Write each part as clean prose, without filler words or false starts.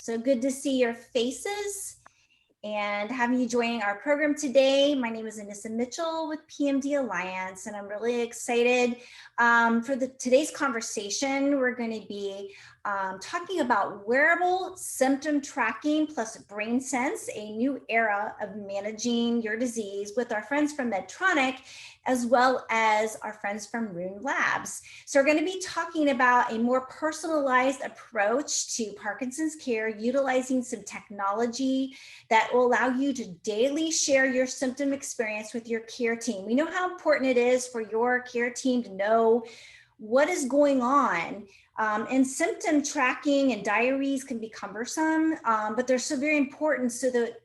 So good to see your faces and having you joining our program today. My name is Anissa Mitchell with PMD Alliance, and I'm really excited for today's conversation. We're going to be talking about wearable symptom tracking plus BrainSense, a new era of managing your disease with our friends from Medtronic, as well as our friends from Rune Labs. So we're going to be talking about a more personalized approach to Parkinson's care, utilizing some technology that will allow you to daily share your symptom experience with your care team. We know how important it is for your care team to know what is going on. And symptom tracking and diaries can be cumbersome, but they're so very important so that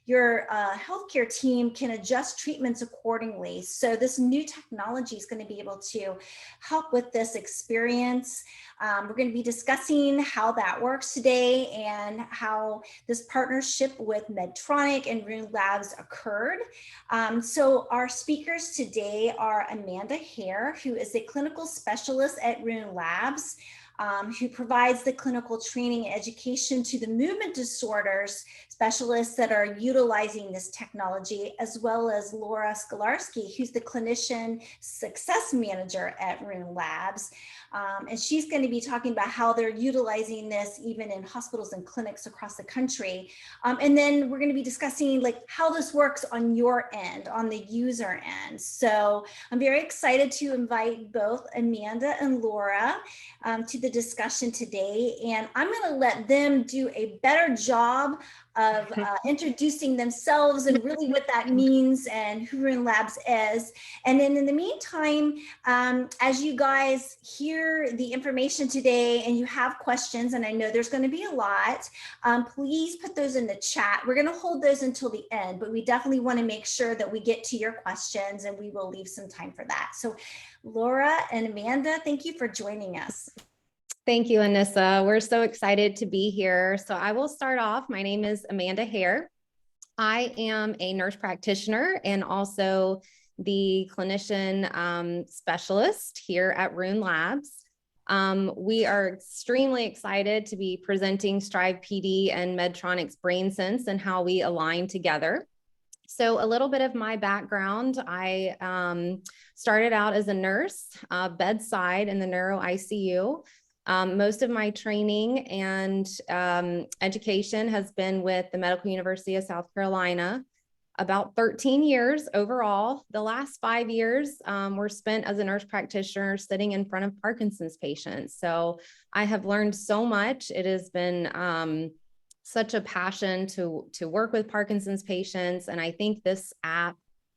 your healthcare team can adjust treatments accordingly. So this new technology is going to be able to help with this experience. We're going to be discussing how that works today and how this partnership with Medtronic and Rune Labs occurred. So our speakers today are Amanda Hare, who is a clinical specialist at Rune Labs, who provides the clinical training and education to the movement disorders specialists that are utilizing this technology, as well as Laura Skolarski, who's the clinician success manager at Rune Labs. And she's going to be talking about how they're utilizing this even in hospitals and clinics across the country. And then we're going to be discussing like how this works on your end, on the user end. So I'm very excited to invite both Amanda and Laura to the discussion today. And I'm going to let them do a better job of introducing themselves and really what that means and who Rune Labs is. And then in the meantime, as you guys hear the information today and you have questions, and I know there's going to be a lot, please put those in the chat. We're going to hold those until the end, but we definitely want to make sure that we get to your questions, and we will leave some time for that. So Laura and Amanda, thank you for joining us. Thank you, Anissa. We're so excited to be here. So I will start off. My name is Amanda Hare. I am a nurse practitioner and also the clinician specialist here at Rune Labs. We are extremely excited to be presenting StrivePD and Medtronic's BrainSense and how we align together. So a little bit of my background, I started out as a nurse, bedside in the neuro ICU. Most of my training and education has been with the Medical University of South Carolina, about 13 years overall. The last 5 years were spent as a nurse practitioner sitting in front of Parkinson's patients. So I have learned so much. It has been such a passion to work with Parkinson's patients. And I think this app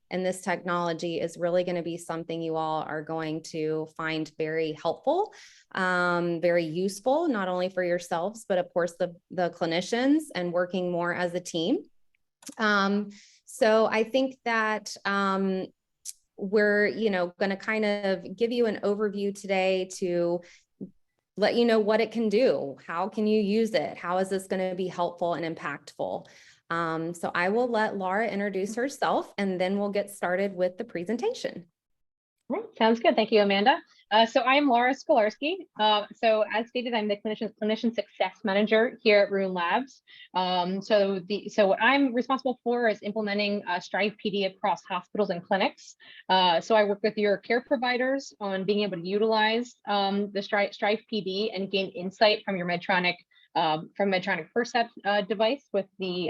and this technology is really going to be something you all are going to find very helpful, very useful, not only for yourselves, but of course the clinicians, and working more as a team. So I think that we're, going to kind of give you an overview today to let you know what it can do. How can you use it? How is this going to be helpful and impactful? So I will let Laura introduce herself, and then we'll get started with the presentation. Right, sounds good. Thank you, Amanda. So I'm Laura Skolarski. So as stated, I'm the clinician success manager here at Rune Labs. So what I'm responsible for is implementing StrivePD across hospitals and clinics. So I work with your care providers on being able to utilize the StrivePD and gain insight from your Medtronic Percept device with the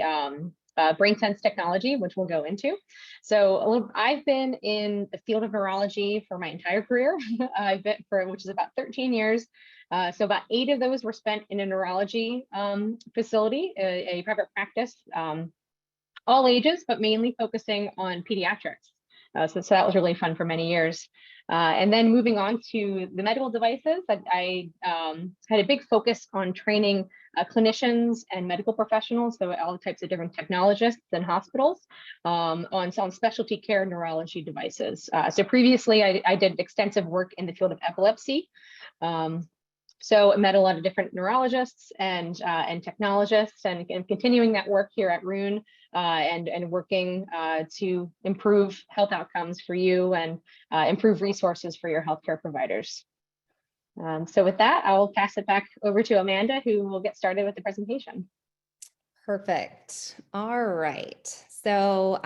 BrainSense technology, which we'll go into. So I've been in the field of neurology for my entire career. Which is about 13 years. So about 8 of those were spent in a neurology facility, a private practice, all ages, but mainly focusing on pediatrics. So that was really fun for many years. And then moving on to the medical devices, I had a big focus on training clinicians and medical professionals, so all types of different technologists and hospitals on specialty care neurology devices. So previously, I did extensive work in the field of epilepsy. So I met a lot of different neurologists and technologists, and continuing that work here at Rune and working to improve health outcomes for you and improve resources for your healthcare providers. So with that, I will pass it back over to Amanda, who will get started with the presentation. Perfect. All right. So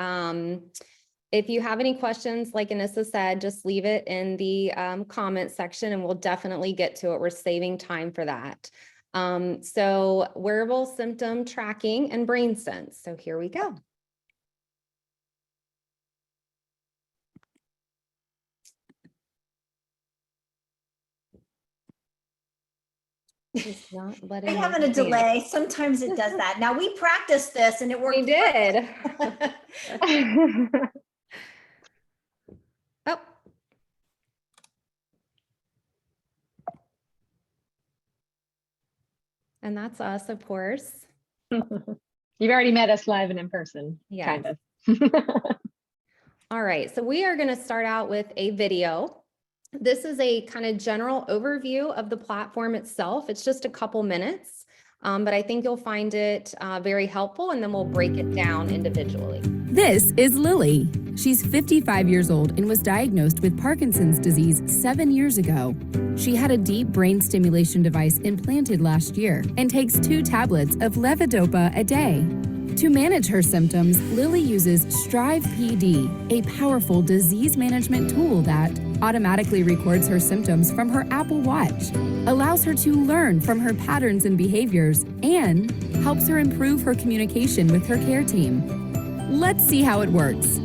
if you have any questions, like Anissa said, just leave it in the comment section and we'll definitely get to it. We're saving time for that. So wearable symptom tracking and BrainSense. So here we go. It's not letting I'm me having a advance. delay. Sometimes it does that. Now we practiced this and it worked. We did. Oh. And that's us, of course. You've already met us live and in person, Yes. kind of. All right, so we are going to start out with a video. This is a kind of general overview of the platform itself. It's just a couple minutes, but I think you'll find it very helpful, and then we'll break it down individually. This is Lily. She's 55 years old and was diagnosed with Parkinson's disease 7 years ago. She had a deep brain stimulation device implanted last year and takes 2 tablets of levodopa a day. To manage her symptoms, Lily uses StrivePD, a powerful disease management tool that automatically records her symptoms from her Apple Watch, allows her to learn from her patterns and behaviors, and helps her improve her communication with her care team. Let's see how it works.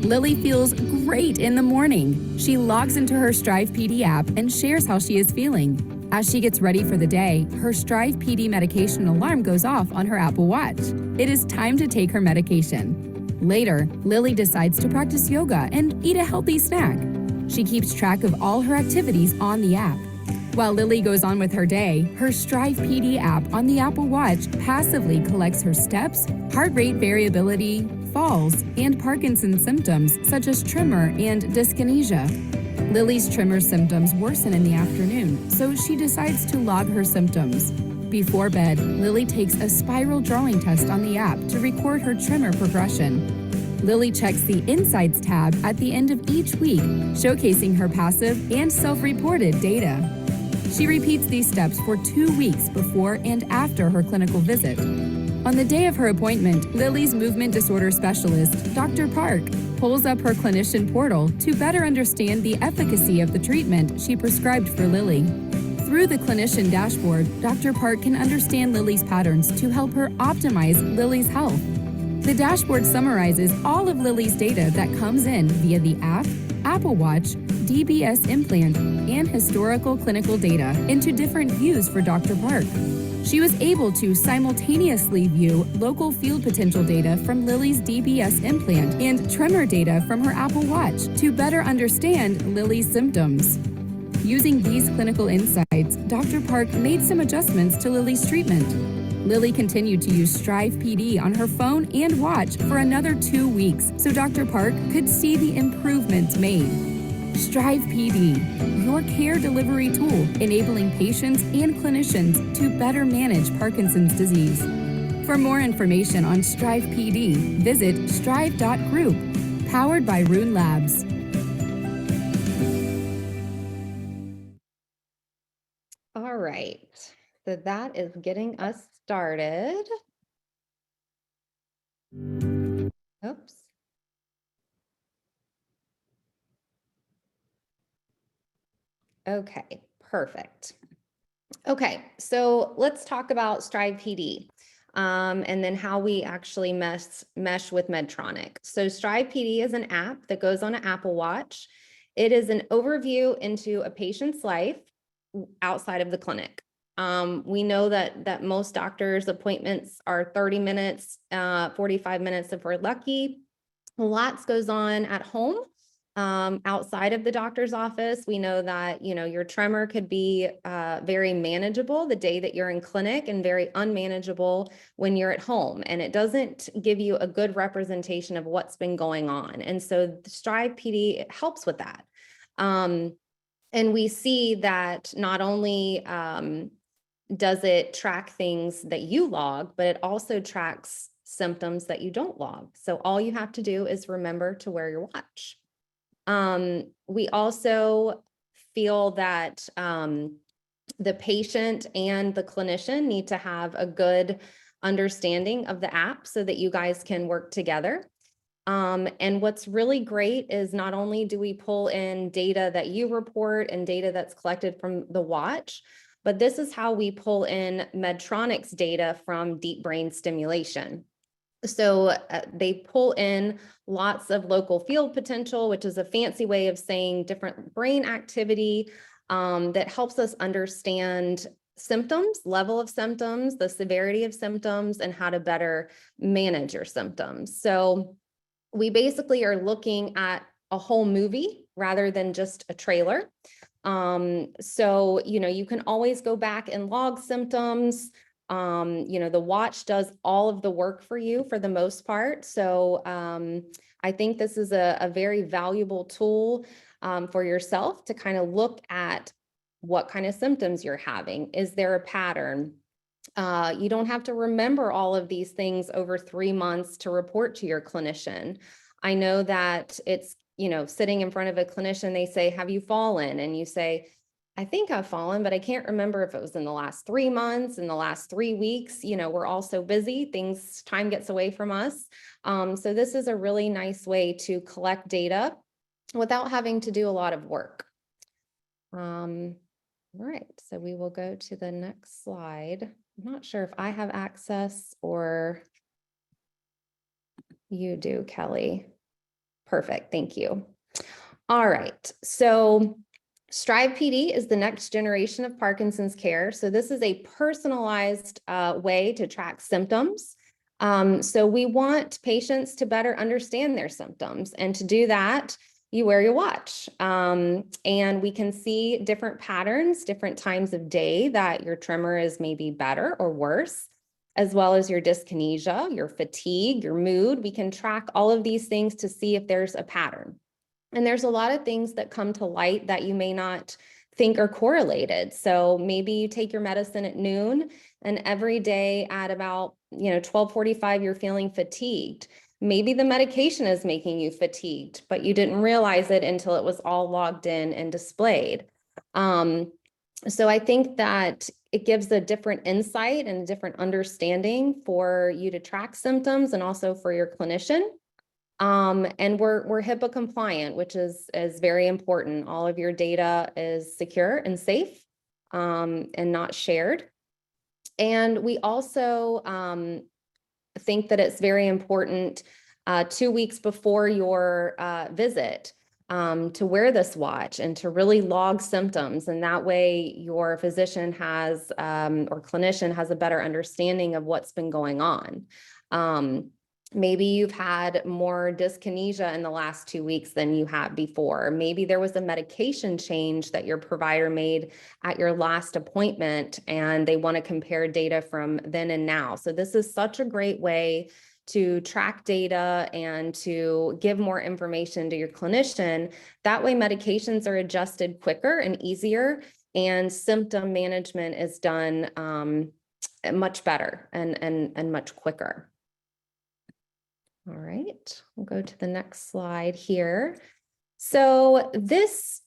Lily feels great in the morning. She logs into her StrivePD app and shares how she is feeling. As she gets ready for the day, her StrivePD medication alarm goes off on her Apple Watch. It is time to take her medication. Later, Lily decides to practice yoga and eat a healthy snack. She keeps track of all her activities on the app. While Lily goes on with her day, her StrivePD app on the Apple Watch passively collects her steps, heart rate variability, falls, and Parkinson's symptoms such as tremor and dyskinesia. Lily's tremor symptoms worsen in the afternoon, so she decides to log her symptoms. Before bed, Lily takes a spiral drawing test on the app to record her tremor progression. Lily checks the Insights tab at the end of each week, showcasing her passive and self-reported data. She repeats these steps for 2 weeks before and after her clinical visit. On the day of her appointment, Lily's movement disorder specialist, Dr. Park, pulls up her clinician portal to better understand the efficacy of the treatment she prescribed for Lily. Through the clinician dashboard, Dr. Park can understand Lily's patterns to help her optimize Lily's health. The dashboard summarizes all of Lily's data that comes in via the app, Apple Watch, DBS implant, and historical clinical data into different views for Dr. Park. She was able to simultaneously view local field potential data from Lily's DBS implant and tremor data from her Apple Watch to better understand Lily's symptoms. Using these clinical insights, Dr. Park made some adjustments to Lily's treatment. Lily continued to use StrivePD on her phone and watch for another 2 weeks so Dr. Park could see the improvements made. StrivePD, your care delivery tool, enabling patients and clinicians to better manage Parkinson's disease. For more information on StrivePD, visit strive.group, powered by Rune Labs. All right, so that is getting us started. Oops. Okay, perfect. Okay, so let's talk about StrivePD and then how we actually mesh with Medtronic. So StrivePD is an app that goes on an Apple Watch. It is an overview into a patient's life outside of the clinic. We know that most doctors' appointments are 30 minutes, 45 minutes if we're lucky. Lots goes on at home. Outside of the doctor's office, we know that, your tremor could be very manageable the day that you're in clinic and very unmanageable when you're at home. And it doesn't give you a good representation of what's been going on. And so the StrivePD helps with that. And we see that not only does it track things that you log, but it also tracks symptoms that you don't log. So all you have to do is remember to wear your watch. We also feel that the patient and the clinician need to have a good understanding of the app so that you guys can work together. And what's really great is not only do we pull in data that you report and data that's collected from the watch, but this is how we pull in Medtronic's data from deep brain stimulation. So they pull in lots of local field potential, which is a fancy way of saying different brain activity that helps us understand symptoms, level of symptoms, the severity of symptoms, and how to better manage your symptoms. So we basically are looking at a whole movie rather than just a trailer. So, you can always go back and log symptoms. The watch does all of the work for you for the most part. So I think this is a very valuable tool for yourself to kind of look at what kind of symptoms you're having. Is there a pattern? You don't have to remember all of these things over 3 months to report to your clinician. I know that it's, sitting in front of a clinician, they say, have you fallen? And you say, I think I've fallen, but I can't remember if it was in the last 3 months, in the last 3 weeks. We're all so busy, time gets away from us. So this is a really nice way to collect data without having to do a lot of work. All right, so we will go to the next slide. I'm not sure if I have access or you do, Kelly. Perfect, thank you. All right, so StrivePD is the next generation of Parkinson's care. So this is a personalized way to track symptoms. So we want patients to better understand their symptoms, and to do that, you wear your watch. And we can see different patterns, different times of day that your tremor is maybe better or worse, as well as your dyskinesia, your fatigue, your mood. We can track all of these things to see if there's a pattern. And there's a lot of things that come to light that you may not think are correlated. So maybe you take your medicine at noon, and every day at about 12:45, you're feeling fatigued. Maybe the medication is making you fatigued, but you didn't realize it until it was all logged in and displayed. So I think that it gives a different insight and a different understanding for you to track symptoms, and also for your clinician. And we're HIPAA compliant, which is very important. All of your data is secure and safe, and not shared. And we also think that it's very important 2 weeks before your visit to wear this watch and to really log symptoms. And that way your physician has or clinician has a better understanding of what's been going on. Maybe you've had more dyskinesia in the last 2 weeks than you have before. Maybe there was a medication change that your provider made at your last appointment, and they want to compare data from then and now. So this is such a great way to track data and to give more information to your clinician. That way medications are adjusted quicker and easier, and symptom management is done much better and much quicker. All right, we'll go to the next slide here. So this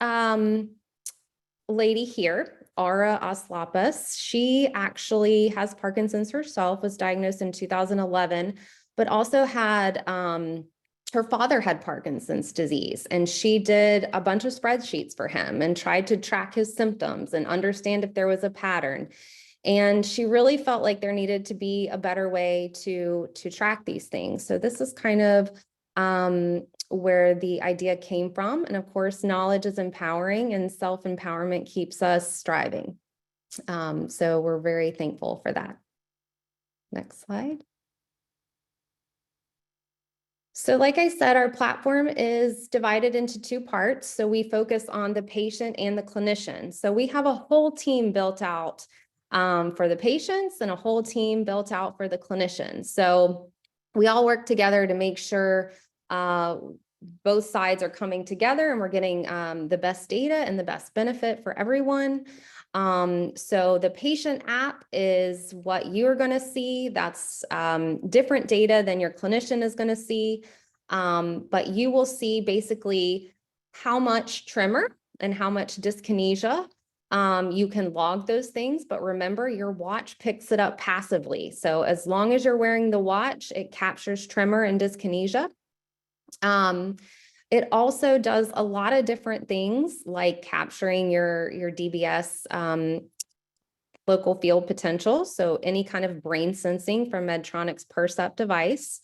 lady here, Ara Aslapis, she actually has Parkinson's herself, was diagnosed in 2011, but also had, her father had Parkinson's disease, and she did a bunch of spreadsheets for him and tried to track his symptoms and understand if there was a pattern. And she really felt like there needed to be a better way to track these things. So this is kind of where the idea came from. And of course, knowledge is empowering, and self-empowerment keeps us striving. So we're very thankful for that. Next slide. So like I said, our platform is divided into 2 parts. So we focus on the patient and the clinician. So we have a whole team built out for the patients, and a whole team built out for the clinicians. So we all work together to make sure both sides are coming together, and we're getting the best data and the best benefit for everyone. So the patient app is what you're going to see. That's different data than your clinician is going to see. But you will see basically how much tremor and how much dyskinesia You can log those things, but remember your watch picks it up passively. So as long as you're wearing the watch, it captures tremor and dyskinesia. It also does a lot of different things like capturing your DBS local field potential. So any kind of brain sensing from Medtronic's Percept device.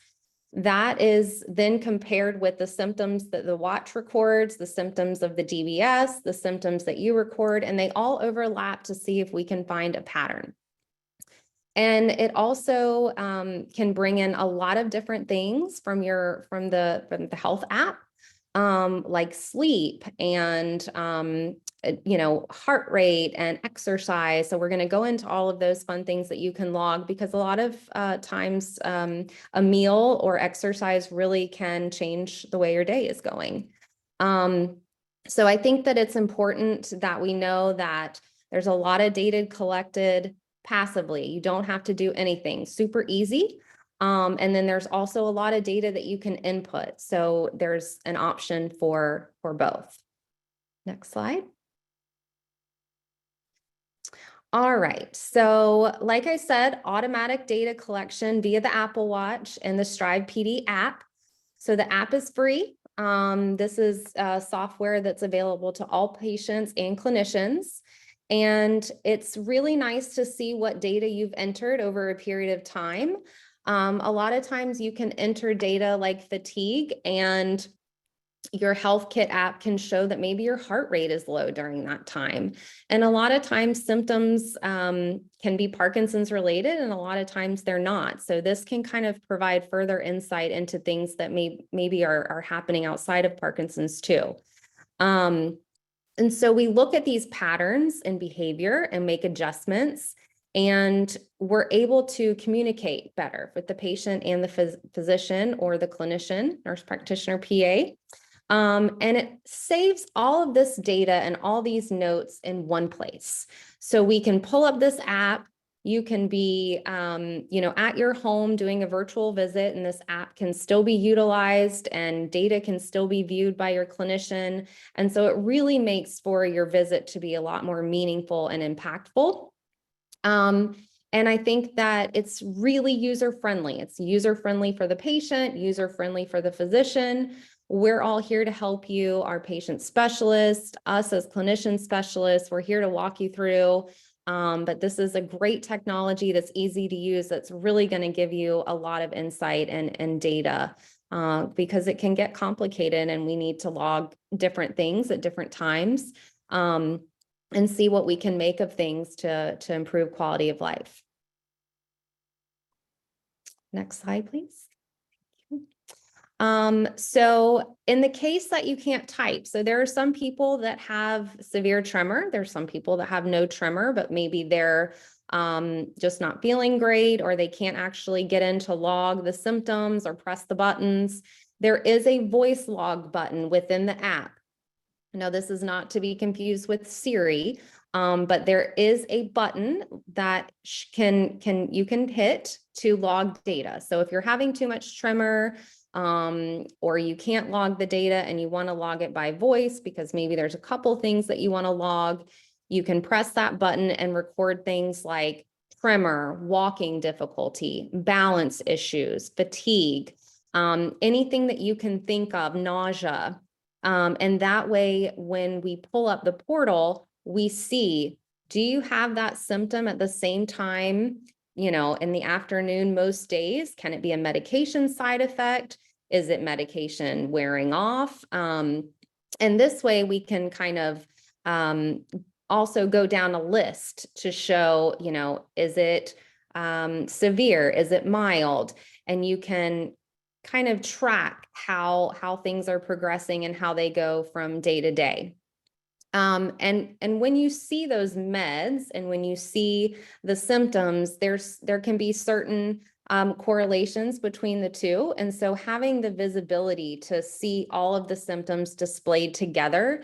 That is then compared with the symptoms that the watch records, the symptoms of the DBS, the symptoms that you record, and they all overlap to see if we can find a pattern. And it also can bring in a lot of different things from the health app, like sleep and heart rate and exercise. So we're going to go into all of those fun things that you can log, because a lot of times a meal or exercise really can change the way your day is going. So I think that it's important that we know that there's a lot of data collected passively. You don't have to do anything. Super easy. And then there's also a lot of data that you can input. So there's an option for both. Next slide. All right. So like I said, automatic data collection via the Apple Watch and the StrivePD app. So the app is free. This is software that's available to all patients and clinicians. And it's really nice to see what data you've entered over a period of time. A lot of times you can enter data like fatigue, and your health kit app can show that maybe your heart rate is low during that time. And a lot of times symptoms can be Parkinson's related, and a lot of times they're not. So this can kind of provide further insight into things that maybe are happening outside of Parkinson's too. And so we look at these patterns in behavior and make adjustments, and we're able to communicate better with the patient and the physician or the clinician, nurse practitioner, PA. And it saves all of this data and all these notes in one place. So we can pull up this app. You can be, at your home doing a virtual visit, and this app can still be utilized and data can still be viewed by your clinician. And so it really makes for your visit to be a lot more meaningful and impactful. And I think that it's really user-friendly. It's user-friendly for the patient, user-friendly for the physician. We're all here to help you, our patient specialists, us as clinician specialists. We're here to walk you through. But this is a great technology that's easy to use, that's really going to give you a lot of insight and data, because it can get complicated and we need to log different things at different times, and see what we can make of things to improve quality of life. Next slide, please. So in the case that you can't type, so there are some people that have severe tremor. There's some people that have no tremor, but maybe they're just not feeling great, or they can't actually get in to log the symptoms or press the buttons. There is a voice log button within the app. Now, this is not to be confused with Siri, but there is a button that you can hit to log data. So if you're having too much tremor, or you can't log the data and you want to log it by voice because maybe there's a couple things that you want to log, you can press that button and record things like tremor, walking difficulty, balance issues, fatigue, anything that you can think of, nausea. And that way, when we pull up the portal, we see, do you have that symptom at the same time, in the afternoon most days? Can it be a medication side effect? Is it medication wearing off? And this way we can kind of also go down a list to show, is it severe? Is it mild? And you can kind of track how things are progressing and how they go from day to day. And when you see those meds and when you see the symptoms, there can be certain correlations between the two. And so having the visibility to see all of the symptoms displayed together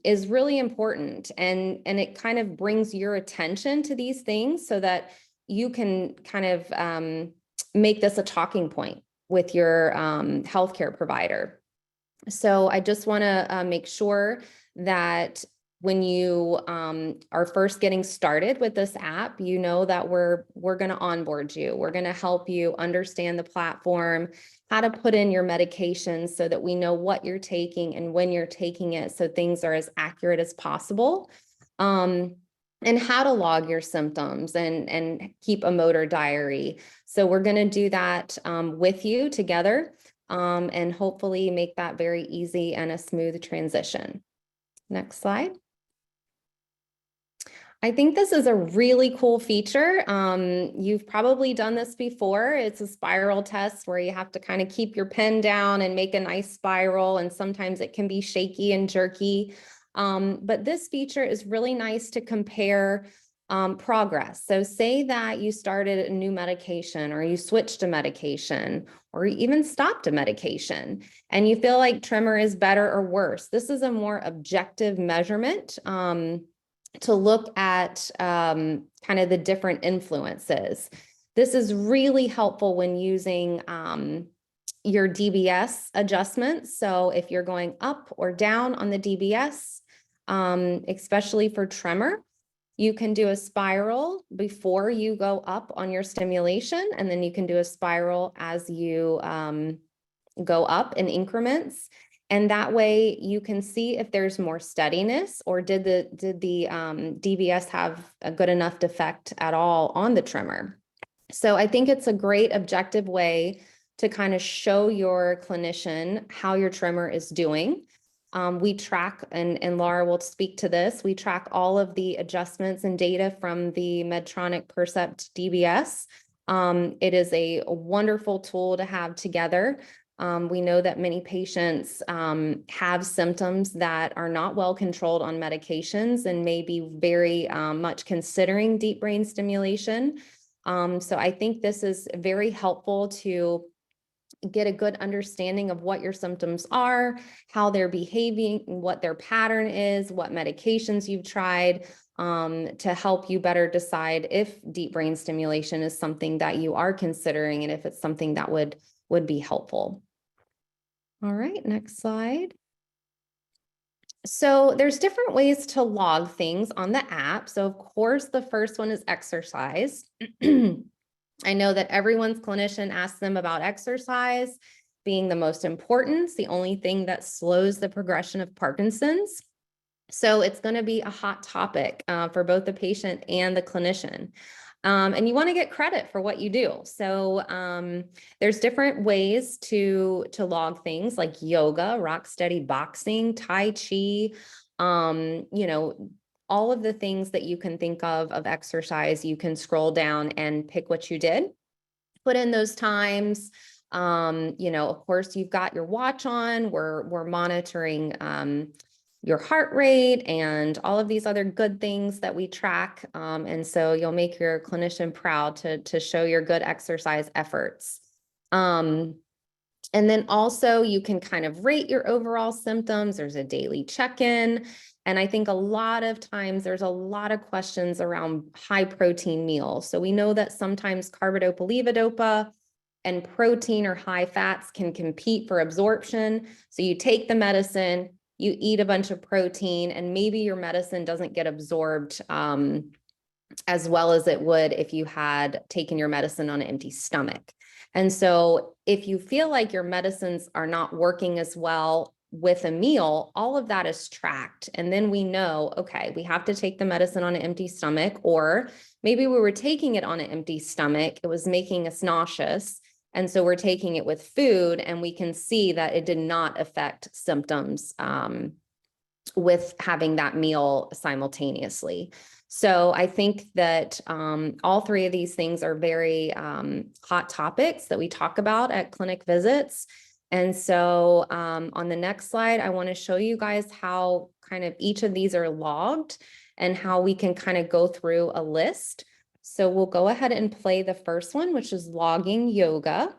is really important. And it kind of brings your attention to these things so that you can kind of make this a talking point with your healthcare provider. So I just want to make sure that when you are first getting started with this app, you know that we're going to onboard you. We're going to help you understand the platform, how to put in your medications so that we know what you're taking and when you're taking it, so things are as accurate as possible. And how to log your symptoms and keep a motor diary. So we're going to do that with you together, and hopefully make that very easy and a smooth transition. Next slide. I think this is a really cool feature. You've probably done this before. It's a spiral test where you have to kind of keep your pen down and make a nice spiral, and sometimes it can be shaky and jerky. But this feature is really nice to compare progress. So say that you started a new medication, or you switched a medication, or you even stopped a medication, and you feel like tremor is better or worse. This is a more objective measurement to look at kind of the different influences. This is really helpful when using your DBS adjustments. So if you're going up or down on the DBS, especially for tremor, you can do a spiral before you go up on your stimulation, and then you can do a spiral as you go up in increments. And that way you can see if there's more steadiness, or did the DBS have a good enough effect at all on the tremor. So I think it's a great objective way to kind of show your clinician how your tremor is doing. We track, and Laura will speak to this, we track all of the adjustments and data from the Medtronic Percept DBS. It is a wonderful tool to have together. We know that many patients have symptoms that are not well controlled on medications and may be very much considering deep brain stimulation. So I think this is very helpful to get a good understanding of what your symptoms are, how they're behaving, what their pattern is, what medications you've tried, to help you better decide if deep brain stimulation is something that you are considering, and if it's something that would be helpful. All right, next slide. So there's different ways to log things on the app. So of course, the first one is exercise. I know that everyone's clinician asks them about exercise being the most important. It's the only thing that slows the progression of Parkinson's. So it's going to be a hot topic for both the patient and the clinician. And you want to get credit for what you do. So there's different ways to log things like yoga, rock steady boxing, Tai Chi, you know, all of the things that you can think of exercise. You can scroll down and pick what you did, put in those times. You know, of course, you've got your watch on. We're monitoring your heart rate and all of these other good things that we track. And so you'll make your clinician proud to show your good exercise efforts. And then also you can kind of rate your overall symptoms. There's a daily check-in. And I think a lot of times there's a lot of questions around high protein meals. So we know that sometimes carbidopa, levodopa, and protein or high fats can compete for absorption. So you take the medicine, you eat a bunch of protein, and maybe your medicine doesn't get absorbed as well as it would if you had taken your medicine on an empty stomach. And so if you feel like your medicines are not working as well with a meal, all of that is tracked. And then we know, okay, we have to take the medicine on an empty stomach, or maybe we were taking it on an empty stomach, it was making us nauseous. And so we're taking it with food, and we can see that it did not affect symptoms with having that meal simultaneously. So I think that all three of these things are very hot topics that we talk about at clinic visits. And so on the next slide, I want to show you guys how kind of each of these are logged and how we can kind of go through a list. So we'll go ahead and play the first one, which is logging yoga.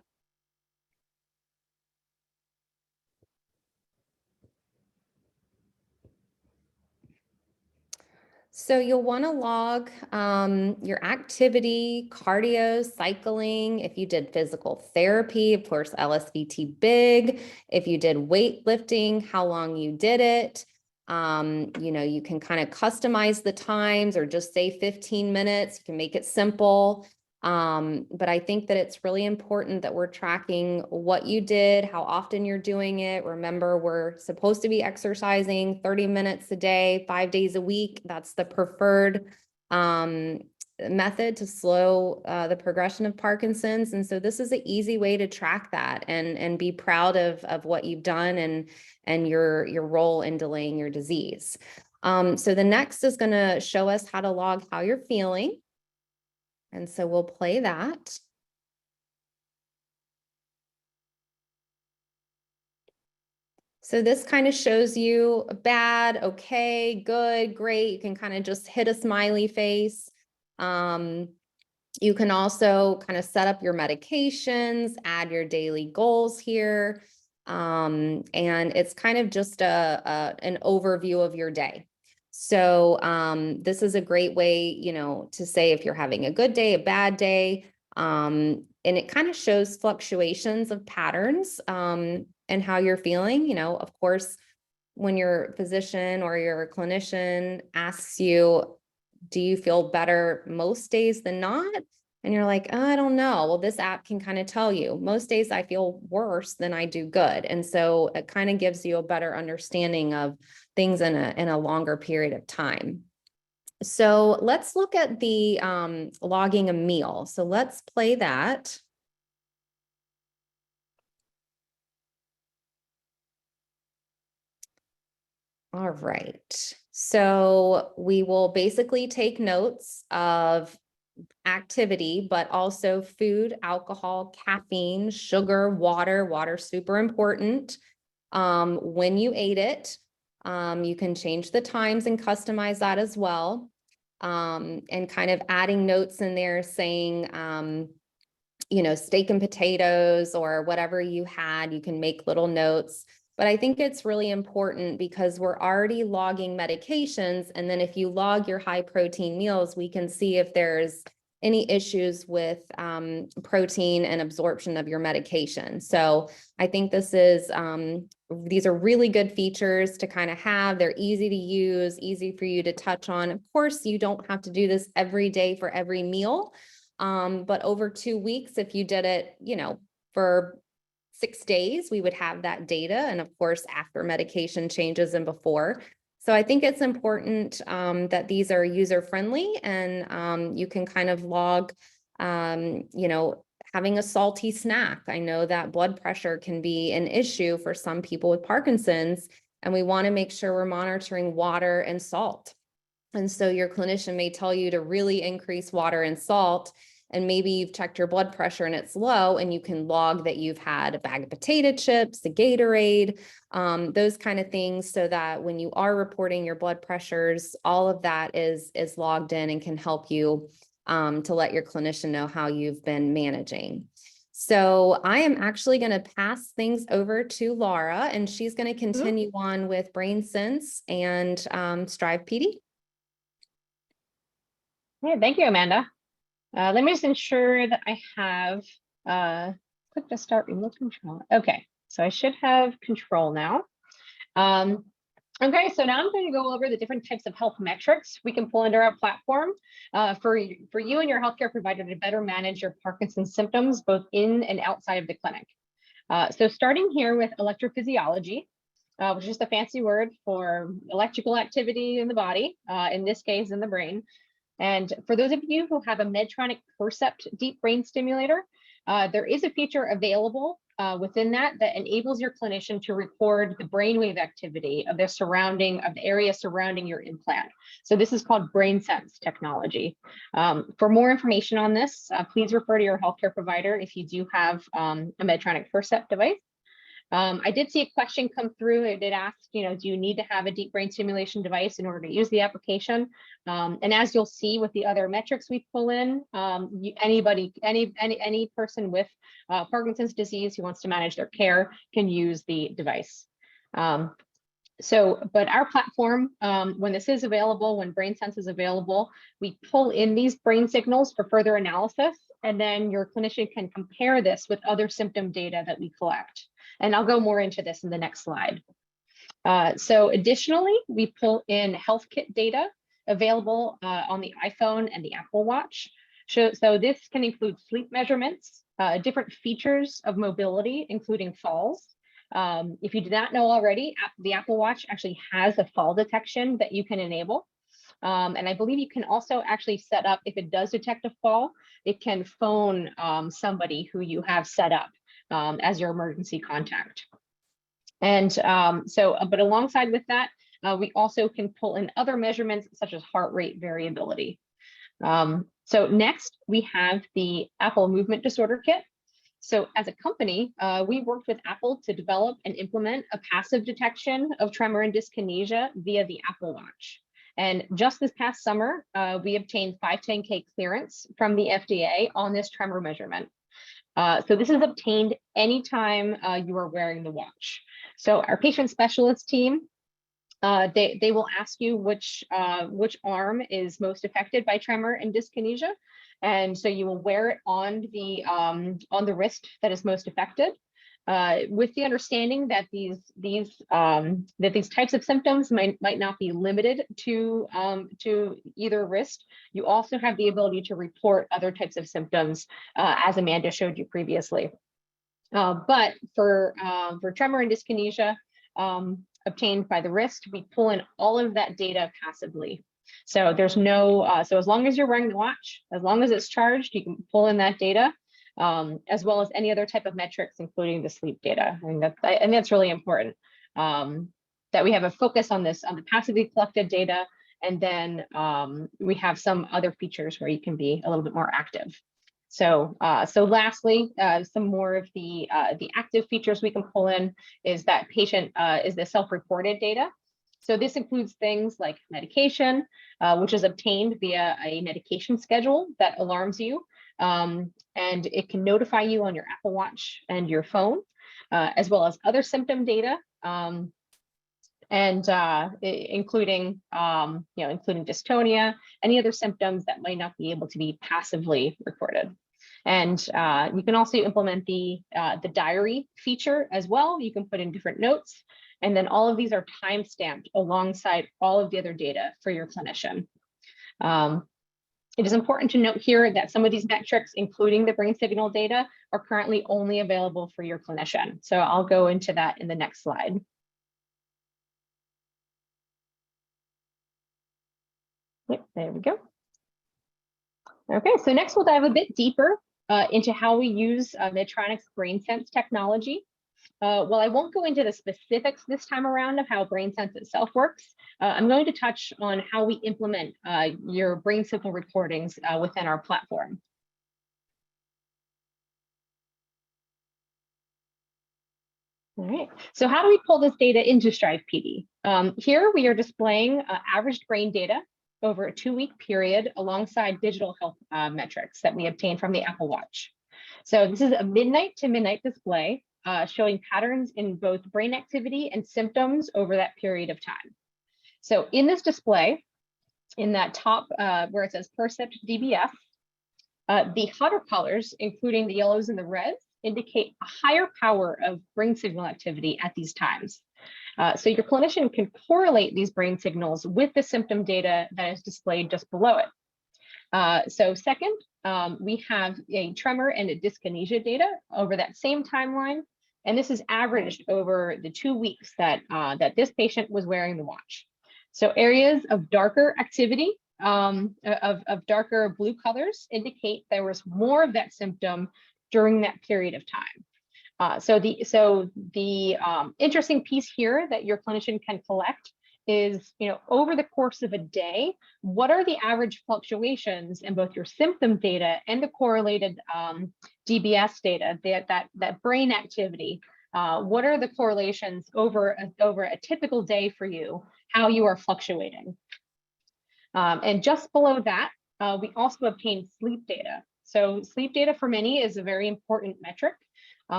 So you'll want to log your activity, cardio, cycling, if you did physical therapy, of course, LSVT big, if you did weightlifting, how long you did it, You know, you can kind of customize the times or just say 15 minutes. You can make it simple. But I think that it's really important that we're tracking what you did, how often you're doing it. Remember, we're supposed to be exercising 30 minutes a day, 5 days a week. That's the preferred method to slow the progression of Parkinson's. And so this is an easy way to track that and be proud of what you've done and your role in delaying your disease. So the next is going to show us how to log how you're feeling. And so we'll play that. So this kind of shows you bad, okay, good, great. You can kind of just hit a smiley face. You can also kind of set up your medications, add your daily goals here. And it's kind of just an overview of your day. So this is a great way, you know, to say if you're having a good day, a bad day, and it kind of shows fluctuations of patterns and how you're feeling. You know, of course, when your physician or your clinician asks you, do you feel better most days than not? And you're like, oh, I don't know. Well, this app can kind of tell you most days I feel worse than I do good. And so it kind of gives you a better understanding of things in a longer period of time. So let's look at the logging a meal. So let's play that. All right. So we will basically take notes of activity, but also food, alcohol, caffeine, sugar, water. Water, super important. When you ate it, you can change the times and customize that as well. And kind of adding notes in there saying, you know, steak and potatoes or whatever you had, you can make little notes. But I think it's really important because we're already logging medications. And then if you log your high protein meals, we can see if there's any issues with protein and absorption of your medication. So I think this is, these are really good features to kind of have. They're easy to use, easy for you to touch on. Of course, you don't have to do this every day for every meal. But over 2 weeks, if you did it, you know, for 6 days, we would have that data. And of course, after medication changes and before. So I think it's important that these are user-friendly and you can kind of log, you know, having a salty snack. I know that blood pressure can be an issue for some people with Parkinson's, and we want to make sure we're monitoring water and salt. And so your clinician may tell you to really increase water and salt, and maybe you've checked your blood pressure and it's low, and you can log that you've had a bag of potato chips, a Gatorade, those kind of things, so that when you are reporting your blood pressures, all of that is logged in and can help you to let your clinician know how you've been managing. So I am actually going to pass things over to Laura, and she's going to continue on with BrainSense and StrivePD. Yeah, thank you, Amanda. Let me just ensure that I have click to start remote control. Okay, so I should have control now. Okay, so now I'm going to go over the different types of health metrics we can pull into our platform for you and your healthcare provider to better manage your Parkinson's symptoms, both in and outside of the clinic. So starting here with electrophysiology, which is just a fancy word for electrical activity in the body, in this case, in the brain. And for those of you who have a Medtronic Percept deep brain stimulator, there is a feature available within that enables your clinician to record the brainwave activity of the area surrounding your implant. So this is called BrainSense technology. For more information on this, please refer to your healthcare provider if you do have a Medtronic Percept device. I did see a question come through. It did ask, do you need to have a deep brain stimulation device in order to use the application? And as you'll see with the other metrics we pull in, any person with Parkinson's disease who wants to manage their care can use the device. But our platform, when this is available, when BrainSense is available, we pull in these brain signals for further analysis, and then your clinician can compare this with other symptom data that we collect. And I'll go more into this in the next slide. So additionally, we pull in health kit data available on the iPhone and the Apple Watch. So this can include sleep measurements, different features of mobility, including falls. If you did not know already, the Apple Watch actually has a fall detection that you can enable. And I believe you can also actually set up, if it does detect a fall, it can phone somebody who you have set up as your emergency contact. And but alongside with that, we also can pull in other measurements such as heart rate variability. So next, we have the Apple Movement Disorder Kit. So as a company, we worked with Apple to develop and implement a passive detection of tremor and dyskinesia via the Apple Watch. And just this past summer, we obtained 510(k) clearance from the FDA on this tremor measurement. So this is obtained anytime you are wearing the watch. So our patient specialist team, they will ask you which arm is most affected by tremor and dyskinesia, and so you will wear it on the wrist that is most affected, with the understanding that these types of symptoms might not be limited to either wrist. You also have the ability to report other types of symptoms, as Amanda showed you previously. But for tremor and dyskinesia obtained by the wrist, we pull in all of that data passively. So there's no, so as long as you're wearing the watch, as long as it's charged, you can pull in that data, as well as any other type of metrics, including the sleep data. I mean, that's really important, that we have a focus on this, on the passively collected data. And then we have some other features where you can be a little bit more active. So, lastly, some more of the active features we can pull in is that patient is the self-reported data. So this includes things like medication, which is obtained via a medication schedule that alarms you, and it can notify you on your Apple Watch and your phone, as well as other symptom data, including including dystonia, any other symptoms that might not be able to be passively recorded. And you can also implement the diary feature as well. You can put in different notes, and then all of these are time-stamped alongside all of the other data for your clinician. It is important to note here that some of these metrics, including the brain signal data, are currently only available for your clinician. So I'll go into that in the next slide. Yep, there we go. Okay, so next we'll dive a bit deeper into how we use Medtronic's BrainSense technology. While I won't go into the specifics this time around of how BrainSense itself works, I'm going to touch on how we implement your brain signal recordings within our platform. All right, so how do we pull this data into StrivePD? Here we are displaying averaged brain data over a 2-week period alongside digital health metrics that we obtain from the Apple Watch. So this is a midnight to midnight display showing patterns in both brain activity and symptoms over that period of time. So in this display, in that top where it says Percept DBS, the hotter colors, including the yellows and the reds, indicate a higher power of brain signal activity at these times. So your clinician can correlate these brain signals with the symptom data that is displayed just below it. So second, we have a tremor and a dyskinesia data over that same timeline. And this is averaged over the 2 weeks that, that this patient was wearing the watch. So areas of darker activity, of darker blue colors indicate there was more of that symptom during that period of time. So the interesting piece here that your clinician can collect is, over the course of a day, what are the average fluctuations in both your symptom data and the correlated DBS data, that brain activity? What are the correlations over a typical day for you, how you are fluctuating? And just below that, we also obtain sleep data. So sleep data for many is a very important metric.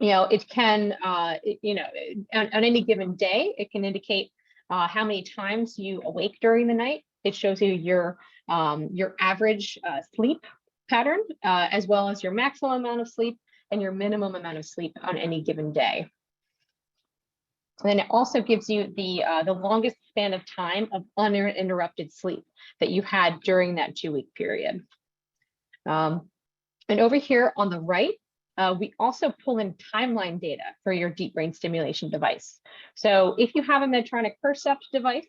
It can, on any given day, it can indicate how many times you awake during the night. It shows you your average sleep pattern, as well as your maximum amount of sleep and your minimum amount of sleep on any given day. And then it also gives you the longest span of time of uninterrupted sleep that you had during that 2-week period. And over here on the right, we also pull in timeline data for your deep brain stimulation device. So if you have a Medtronic Percept device,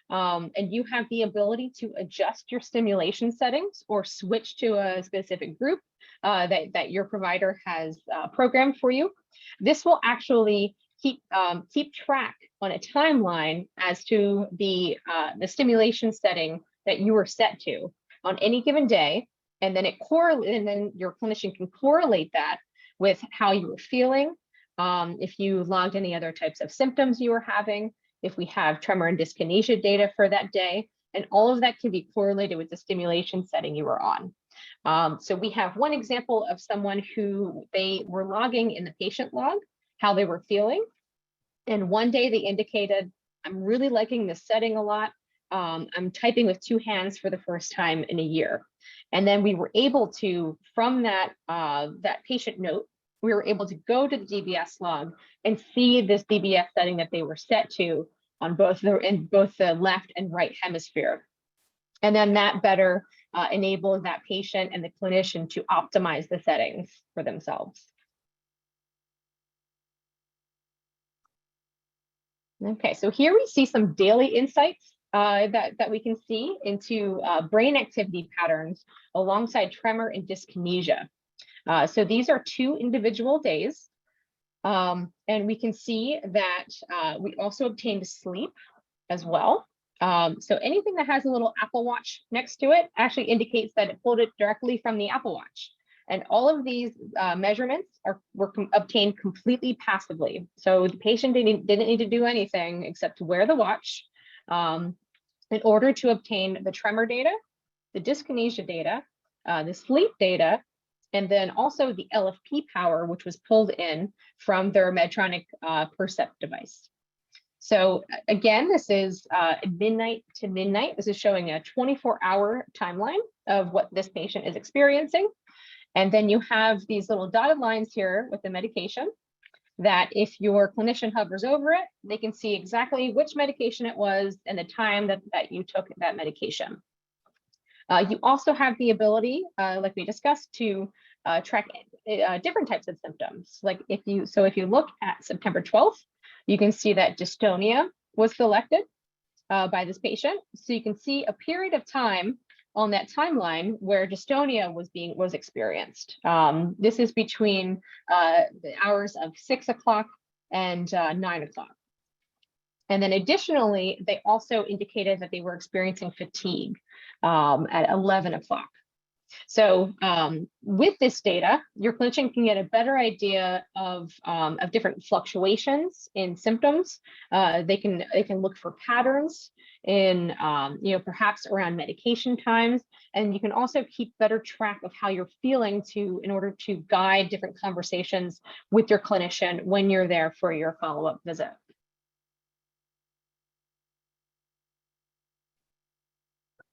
and you have the ability to adjust your stimulation settings or switch to a specific group that your provider has programmed for you, this will actually keep track on a timeline as to the stimulation setting that you were set to on any given day, and then your clinician can correlate that with how you were feeling, if you logged any other types of symptoms you were having, if we have tremor and dyskinesia data for that day, and all of that can be correlated with the stimulation setting you were on. So we have one example of someone who they were logging in the patient log how they were feeling. And one day they indicated, I'm really liking this setting a lot. I'm typing with 2 hands for the first time in a year. And then we were able to, from that patient note, we were able to go to the DBS log and see this DBS setting that they were set to on both the left and right hemisphere. And then that better enables that patient and the clinician to optimize the settings for themselves. Okay, so here we see some daily insights that we can see into brain activity patterns alongside tremor and dyskinesia. So these are 2 individual days, and we can see that we also obtained sleep as well. So anything that has a little Apple Watch next to it actually indicates that it pulled it directly from the Apple Watch. And all of these measurements were obtained completely passively. So the patient didn't need to do anything except to wear the watch in order to obtain the tremor data, the dyskinesia data, the sleep data, and then also the LFP power, which was pulled in from their Medtronic Percept device. So again, this is midnight to midnight. This is showing a 24-hour timeline of what this patient is experiencing. And then you have these little dotted lines here with the medication that if your clinician hovers over it, they can see exactly which medication it was and the time that you took that medication. You also have the ability, like we discussed, to track different types of symptoms. Like if you look at September 12th, you can see that dystonia was selected by this patient. So you can see a period of time on that timeline where dystonia was experienced. This is between the hours of 6 o'clock and 9 o'clock. And then additionally, they also indicated that they were experiencing fatigue at 11 o'clock. So with this data, your clinician can get a better idea of different fluctuations in symptoms. They can look for patterns in perhaps around medication times, and you can also keep better track of how you're feeling in order to guide different conversations with your clinician when you're there for your follow-up visit.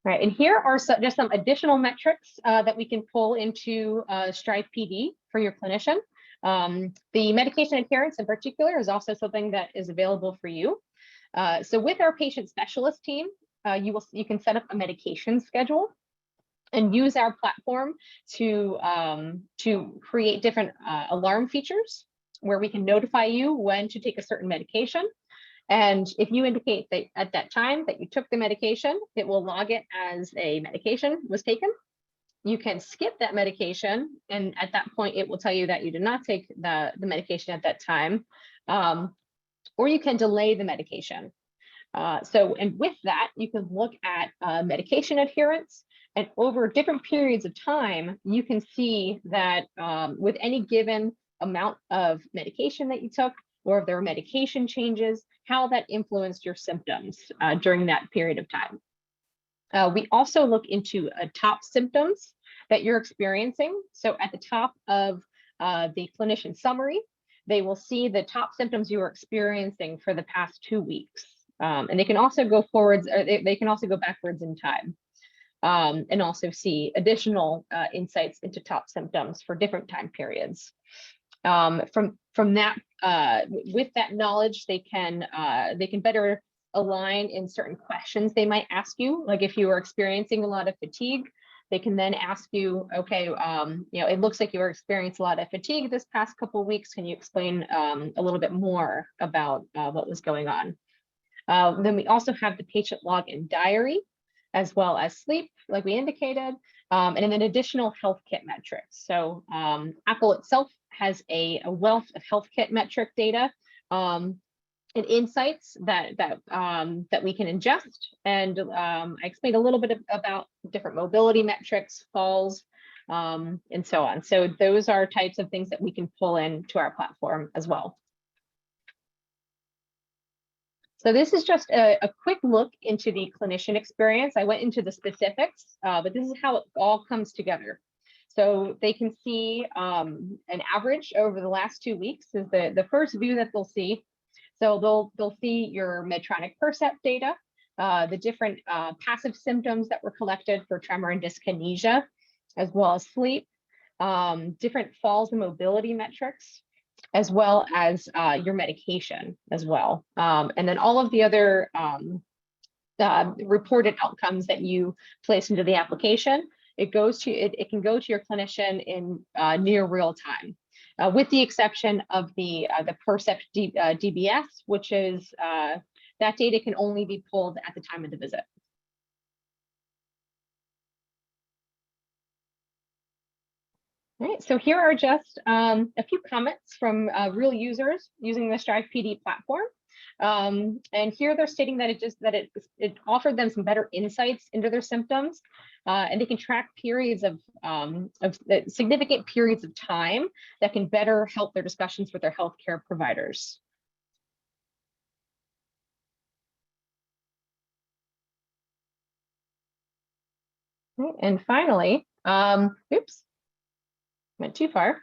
Right, and here are just some additional metrics that we can pull into StrivePD for your clinician. The medication adherence in particular is also something that is available for you. So with our patient specialist team, you can set up a medication schedule and use our platform to create different alarm features where we can notify you when to take a certain medication. And if you indicate that at that time that you took the medication, it will log it as a medication was taken. You can skip that medication, and at that point, it will tell you that you did not take the medication at that time, or you can delay the medication. And with that, you can look at medication adherence, and over different periods of time, you can see that with any given amount of medication that you took, or if there were medication changes, how that influenced your symptoms during that period of time. We also look into top symptoms that you're experiencing. So at the top of the clinician summary, they will see the top symptoms you were experiencing for the past 2 weeks. And they can also go forwards, or they can also go backwards in time, and also see additional insights into top symptoms for different time periods. From that with that knowledge, they can better align in certain questions they might ask you. Like if you are experiencing a lot of fatigue, they can then ask you, okay, it looks like you were experiencing a lot of fatigue this past couple of weeks. Can you explain a little bit more about what was going on? Then we also have the patient log and diary, as well as sleep, like we indicated, and then additional health kit metrics. So Apple itself has a wealth of health kit metric data and insights that we can ingest. And I explained a little bit about different mobility metrics, falls, and so on. So those are types of things that we can pull into our platform as well. So this is just a quick look into the clinician experience. I went into the specifics, but this is how it all comes together. So they can see an average over the last 2 weeks is the first view that they'll see. So they'll see your Medtronic Percept data, the different passive symptoms that were collected for tremor and dyskinesia, as well as sleep, different falls and mobility metrics, as well as your medication as well. And then all of the other reported outcomes that you place into the application, it can go to your clinician in near real time, with the exception of the Percept DBS, which is that data can only be pulled at the time of the visit. All right, so here are just a few comments from real users using the StrivePD platform. And here they're stating that it offered them some better insights into their symptoms, and they can track periods of significant periods of time that can better help their discussions with their healthcare providers. Right, and finally, oops. Went too far.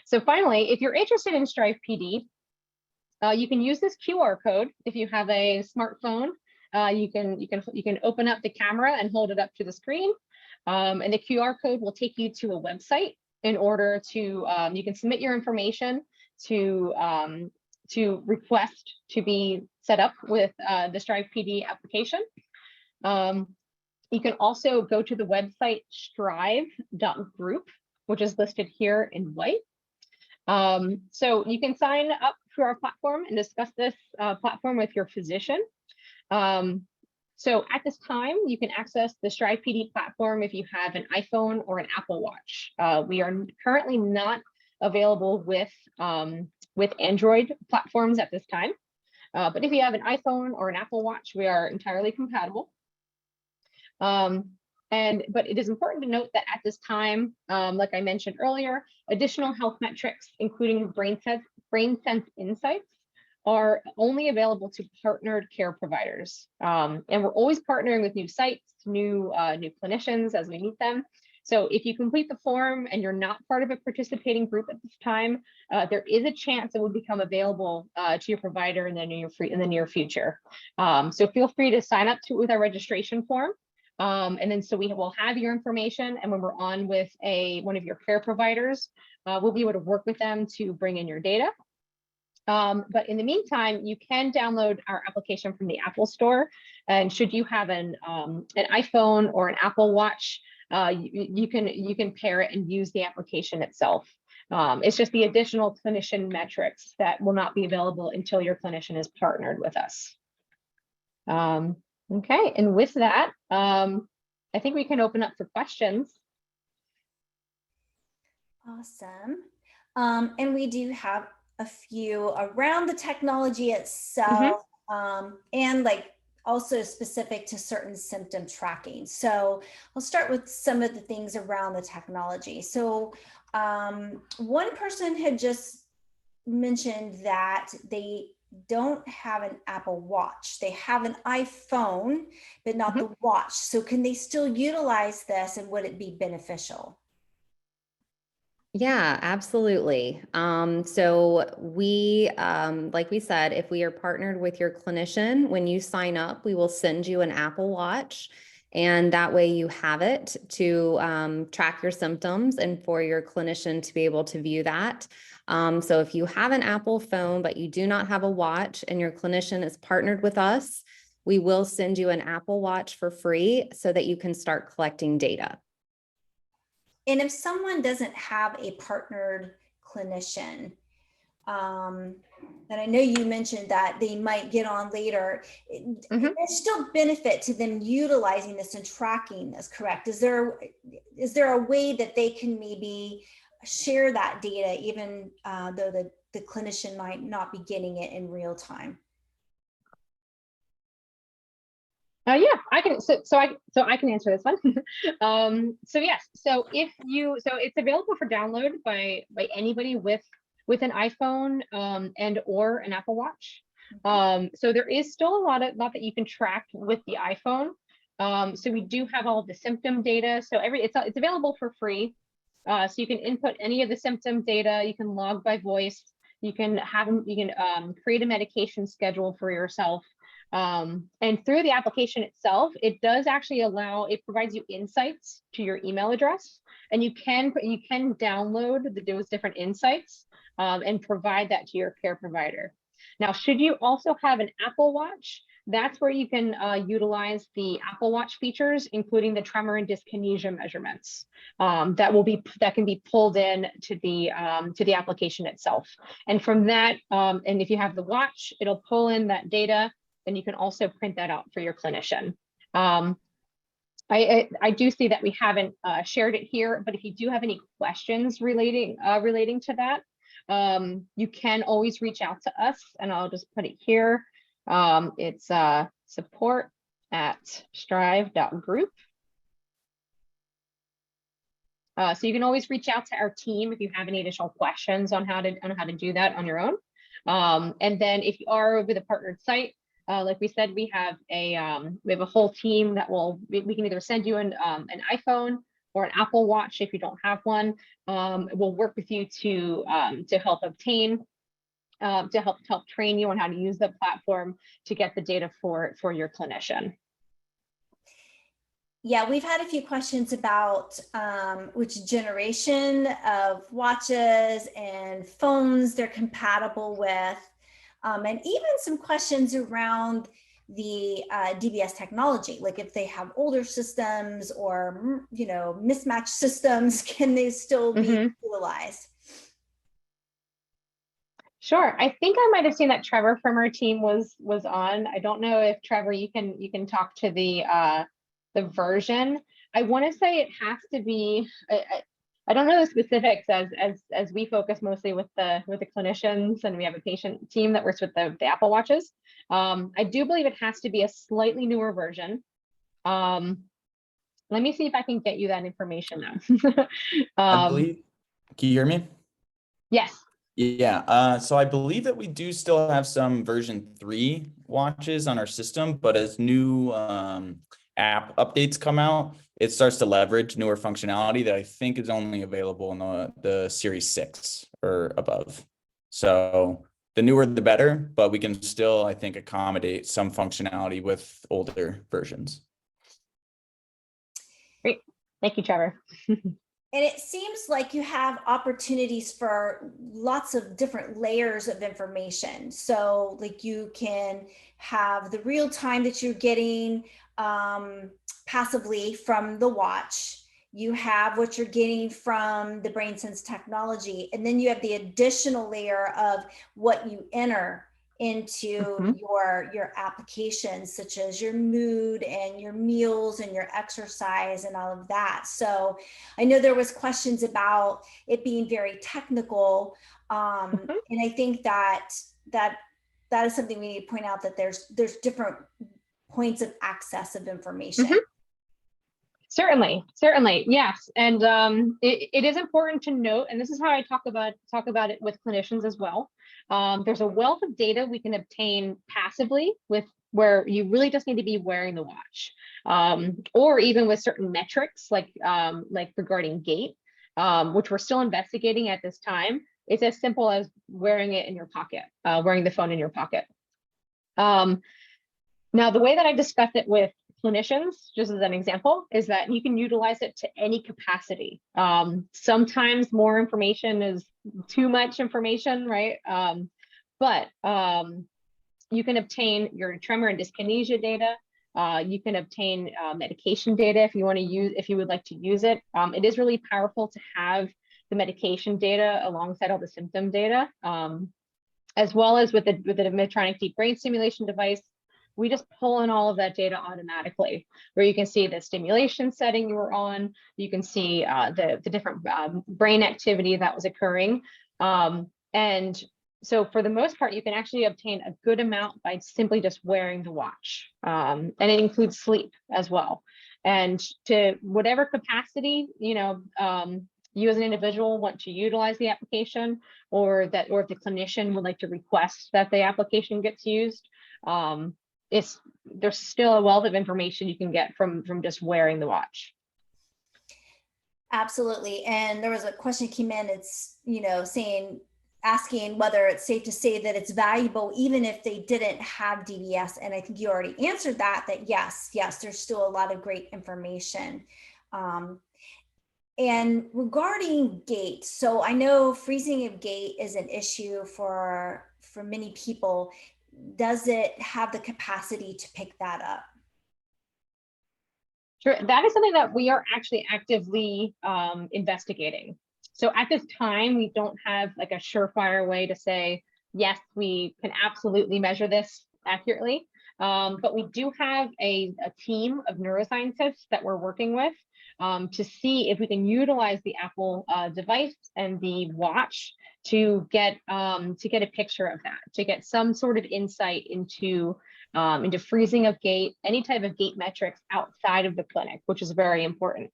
So finally, if you're interested in StrivePD, you can use this QR code. If you have a smartphone, you can open up the camera and hold it up to the screen, and the QR code will take you to a website. In order to, you can submit your information to request to be set up with the StrivePD application. You can also go to the website strive.group, which is listed here in white. So you can sign up for our platform and discuss this platform with your physician. So at this time, you can access the StrivePD platform if you have an iPhone or an Apple Watch. We are currently not available with Android platforms at this time. But if you have an iPhone or an Apple Watch, we are entirely compatible. But it is important to note that at this time, like I mentioned earlier, additional health metrics, including BrainSense insights, are only available to partnered care providers. And we're always partnering with new sites, new clinicians as we meet them. So if you complete the form and you're not part of a participating group at this time, there is a chance it will become available to your provider in the near future. So feel free to sign up with our registration form. And then so we will have your information, and when we're on with one of your care providers, we'll be able to work with them to bring in your data. But in the meantime, you can download our application from the Apple Store, and should you have an iPhone or an Apple Watch, you can pair it and use the application itself. It's just the additional clinician metrics that will not be available until your clinician is partnered with us. Okay, and with that, I think we can open up for questions. Awesome. And we do have a few around the technology itself, and like also specific to certain symptom tracking. So I'll start with some of the things around the technology. So one person had just mentioned that they don't have an Apple Watch. They have an iPhone, but not the watch. So can they still utilize this, and would it be beneficial? Yeah, absolutely. So we, like we said, if we are partnered with your clinician, when you sign up, we will send you an Apple Watch. And that way you have it to track your symptoms and for your clinician to be able to view that. So if you have an Apple phone, but you do not have a watch and your clinician is partnered with us, we will send you an Apple Watch for free so that you can start collecting data. And if someone doesn't have a partnered clinician, and I know you mentioned that they might get on later, there's still benefit to them utilizing this and tracking this, correct? Is there a way that they can maybe share that data even though the clinician might not be getting it in real time? Yeah, I can. So I can answer this one. So yes, so it's available for download by anybody with an iPhone and or an Apple Watch. So there is still a lot that you can track with the iPhone. So we do have all of the symptom data. So it's available for free. So you can input any of the symptom data. You can log by voice. You can create a medication schedule for yourself. And through the application itself, it does actually it provides you insights to your email address, and you can download those different insights and provide that to your care provider. Now, should you also have an Apple Watch, that's where you can utilize the Apple Watch features, including the tremor and dyskinesia measurements that can be pulled in to the application itself. And from that, and if you have the watch, it'll pull in that data, and you can also print that out for your clinician. I do see that we haven't shared it here, but if you do have any questions relating to that, you can always reach out to us, and I'll just put it here. It's support@strive.group. So you can always reach out to our team if you have any additional questions on how to do that on your own. And then if you are with a partnered site, like we said, we have a whole team that we can either send you an iPhone or an Apple Watch if you don't have one. We'll work with you to help obtain, to help train you on how to use the platform to get the data for your clinician. Yeah, we've had a few questions about which generation of watches and phones they're compatible with. And even some questions around the DBS technology, like if they have older systems or, mismatched systems, can they still be utilized? Sure. I think I might have seen that Trevor from our team was on. I don't know if Trevor, you can talk to the version. I want to say it has to be. I don't know the specifics as we focus mostly with the clinicians, and we have a patient team that works with the Apple Watches. I do believe it has to be a slightly newer version. Let me see if I can get you that information now. I believe, can you hear me? Yes. Yeah, so I believe that we do still have some version 3 watches on our system, but as new app updates come out, it starts to leverage newer functionality that I think is only available in the Series 6 or above. So the newer the better, but we can still, I think, accommodate some functionality with older versions. Great. Thank you, Trevor. And it seems like you have opportunities for lots of different layers of information. So like you can have the real time that you're getting passively from the watch. You have what you're getting from the BrainSense technology. And then you have the additional layer of what you enter into your applications, such as your mood and your meals and your exercise and all of that. So I know there was questions about it being very technical. And I think that is something we need to point out, that there's different points of access of information. Certainly, yes. And it is important to note, and this is how I talk about it with clinicians as well. There's a wealth of data we can obtain passively where you really just need to be wearing the watch, or even with certain metrics like regarding gait, which we're still investigating at this time. It's as simple as wearing it in your pocket, wearing the phone in your pocket. Now, the way that I discuss it with clinicians, just as an example, is that you can utilize it to any capacity. Sometimes more information is too much information, right? But you can obtain your tremor and dyskinesia data. You can obtain medication data if you want to use, if you would like to use it. It is really powerful to have the medication data alongside all the symptom data, as well as with the Medtronic deep brain stimulation device. We just pull in all of that data automatically, where you can see the stimulation setting you were on. You can see the different brain activity that was occurring. And so for the most part, you can actually obtain a good amount by simply just wearing the watch. And it includes sleep as well. And to whatever capacity, you know, you as an individual want to utilize the application, or if the clinician would like to request that the application gets used, there's still a wealth of information you can get from just wearing the watch. Absolutely. And there was a question came in, it's, you know, asking whether it's safe to say that it's valuable even if they didn't have DBS. And I think you already answered that yes, there's still a lot of great information. And regarding gait, so I know freezing of gait is an issue for many people. Does it have the capacity to pick that up? Sure, that is something that we are actually actively investigating. So at this time, we don't have like a surefire way to say, yes, we can absolutely measure this accurately. But we do have a team of neuroscientists that we're working with to see if we can utilize the Apple device and the watch to get a picture of that, to get some sort of insight into freezing of gait, any type of gait metrics outside of the clinic, which is very important.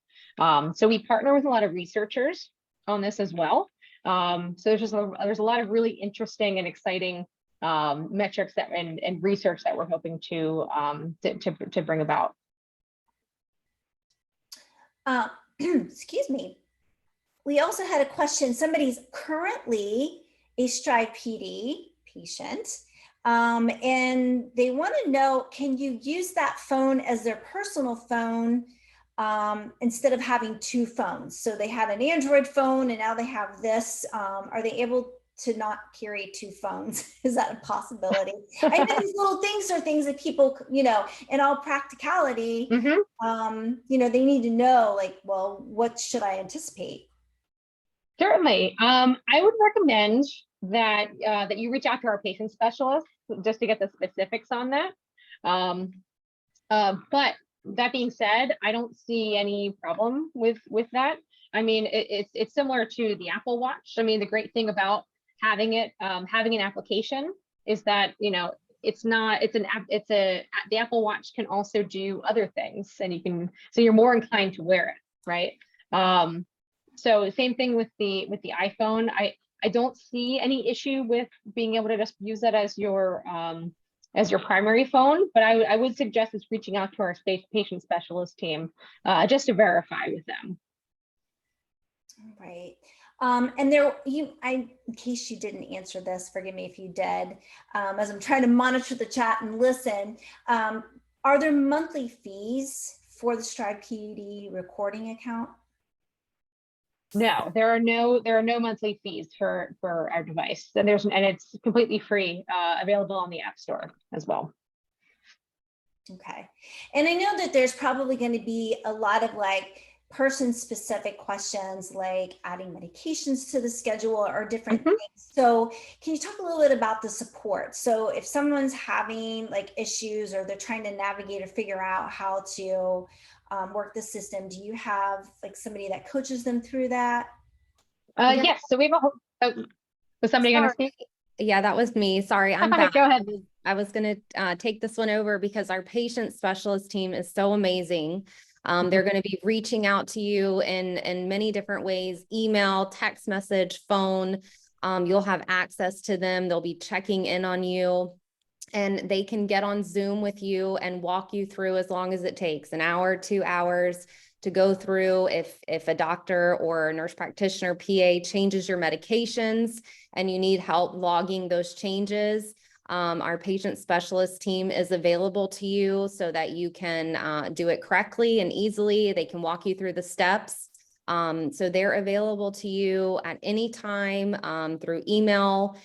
So we partner with a lot of researchers on this as well. So there's a lot of really interesting and exciting metrics and research that we're hoping to bring about. Excuse me. We also had a question. Somebody's currently a StrivePD patient, and they want to know, can you use that phone as their personal phone instead of having two phones? So they had an Android phone and now they have this. Are they able to not carry two phones? Is that a possibility? I know these little things are things that people, you know, in all practicality, you know, they need to know, like, well, what should I anticipate? Certainly. I would recommend that that you reach out to our patient specialist just to get the specifics on that. But that being said, I don't see any problem with that. I mean, it's similar to the Apple Watch. I mean, the great thing about having an application is that, you know, the Apple Watch can also do other things, and so you're more inclined to wear it, right? So same thing with the iPhone. I don't see any issue with being able to just use that as your primary phone, but I would suggest is reaching out to our patient specialist team just to verify with them. Right. And there, in case you didn't answer this, forgive me if you did, as I'm trying to monitor the chat and listen, are there monthly fees for the StrivePD recording account? No, there are no monthly fees for our device, and it's completely free, available on the App Store as well. Okay, and I know that there's probably going to be a lot of like person-specific questions, like adding medications to the schedule or different things. So can you talk a little bit about the support? So if someone's having like issues, or they're trying to navigate or figure out how to work the system, do you have like somebody that coaches them through that? Yes, so we have a whole, was somebody going to speak? Yeah, that was me. Sorry, I'm back. Go ahead. I was going to take this one over because our patient specialist team is so amazing. They're going to be reaching out to you in many different ways: email, text message, phone. You'll have access to them. They'll be checking in on you, and they can get on Zoom with you and walk you through as long as it takes, an hour, 2 hours, to go through if a doctor or a nurse practitioner PA changes your medications and you need help logging those changes. Our patient specialist team is available to you so that you can do it correctly and easily. They can walk you through the steps. So they're available to you at any time through email,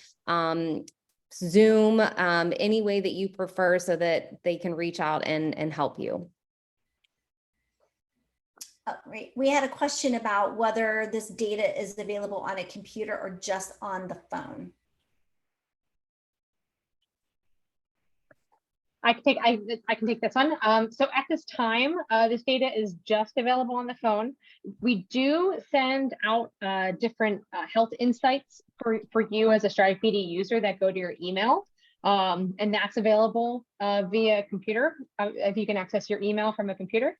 Zoom, any way that you prefer so that they can reach out and help you. Oh, great. We had a question about whether this data is available on a computer or just on the phone. I can take this one. So at this time, this data is just available on the phone. We do send out different health insights for you as a StrivePD user that go to your email. And that's available via computer, if you can access your email from a computer.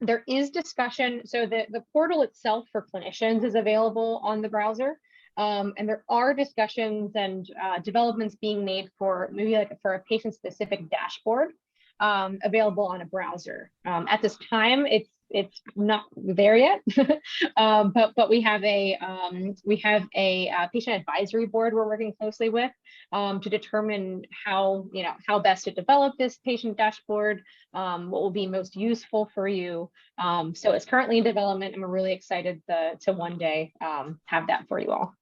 There is discussion, so the portal itself for clinicians is available on the browser. And there are discussions and developments being made for maybe like for a patient-specific dashboard available on a browser. At this time, it's not there yet, but we have a patient advisory board we're working closely with to determine how best to develop this patient dashboard, what will be most useful for you. So it's currently in development, and we're really excited to one day have that for you all.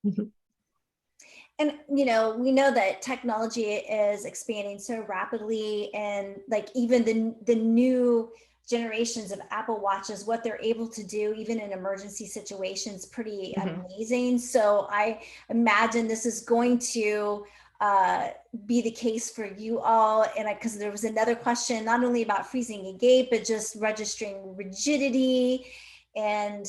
And, we know that technology is expanding so rapidly, and like even the new generations of Apple Watches, what they're able to do even in emergency situations, pretty amazing. So I imagine this is going to be the case for you all. And because there was another question, not only about freezing a gait, but just registering rigidity and,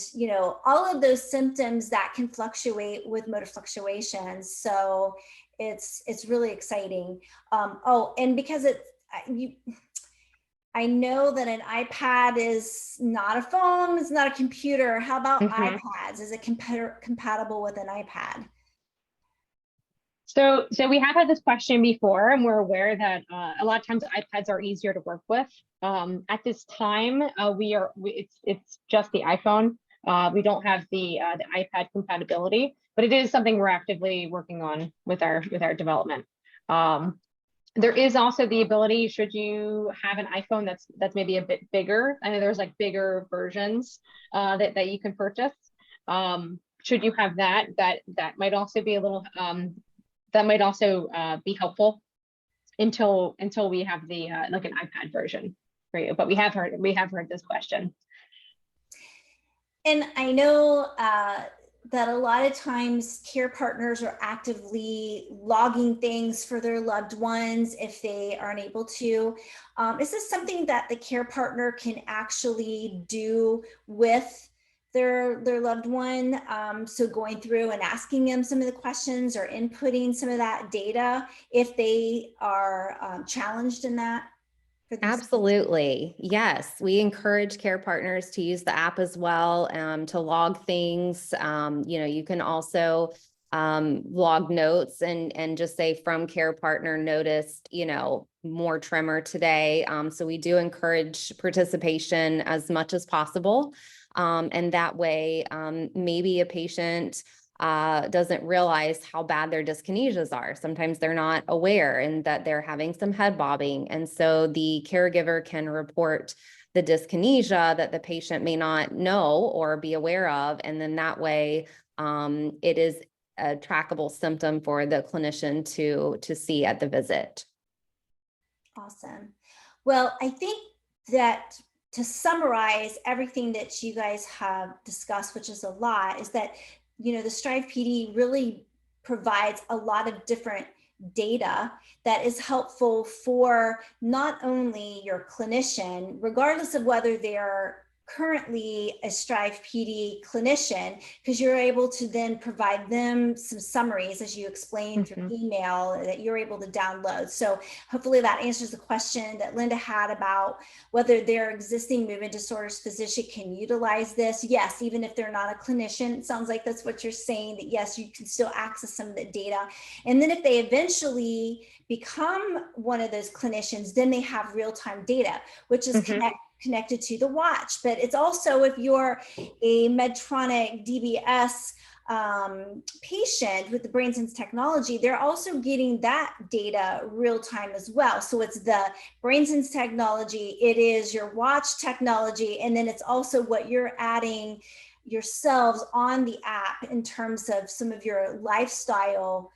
all of those symptoms that can fluctuate with motor fluctuations. So it's really exciting. And because I know that an iPad is not a phone, it's not a computer. How about iPads? Is it compatible with an iPad? So we have had this question before, and we're aware that a lot of times iPads are easier to work with. At this time, it's just the iPhone. We don't have the iPad compatibility, but it is something we're actively working on with our development. There is also the ability, should you have an iPhone that's maybe a bit bigger, I know there's like bigger versions that you can purchase. Should you have that might also be a little that might also be helpful until we have the like an iPad version for you. But we have heard this question. And I know that a lot of times care partners are actively logging things for their loved ones if they aren't able to. Is this something that the care partner can actually do with their loved one? So going through and asking them some of the questions or inputting some of that data if they are challenged in that? Absolutely. Yes. We encourage care partners to use the app as well, to log things. You can also log notes and just say from care partner noticed, more tremor today. So we do encourage participation as much as possible. And that way, maybe a patient doesn't realize how bad their dyskinesias are. Sometimes they're not aware and that they're having some head bobbing. And so the caregiver can report the dyskinesia that the patient may not know or be aware of. And then that way it is a trackable symptom for the clinician to see at the visit. Awesome. Well, I think that to summarize everything that you guys have discussed, which is a lot, is that the StrivePD really provides a lot of different data that is helpful for not only your clinician, regardless of whether they're currently a StrivePD clinician, because you're able to then provide them some summaries, as you explained through email, that you're able to download. So hopefully that answers the question that Linda had about whether their existing movement disorders physician can utilize this. Yes, even if they're not a clinician, it sounds like that's what you're saying, that yes, you can still access some of the data. And then if they eventually become one of those clinicians, then they have real-time data, which is connected to the watch. But it's also, if you're a Medtronic DBS patient with the BrainSense technology, they're also getting that data real time as well. So it's the BrainSense technology, it is your watch technology, and then it's also what you're adding yourselves on the app in terms of some of your lifestyle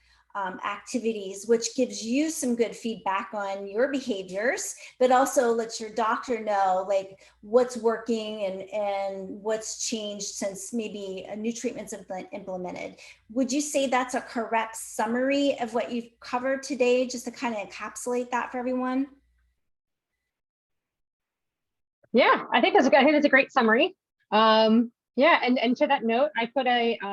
activities, which gives you some good feedback on your behaviors, but also lets your doctor know like what's working and what's changed since maybe a new treatment's implemented. Would you say that's a correct summary of what you've covered today, just to kind of encapsulate that for everyone? Yeah, I think that's a great summary. Yeah, and to that note, I'm going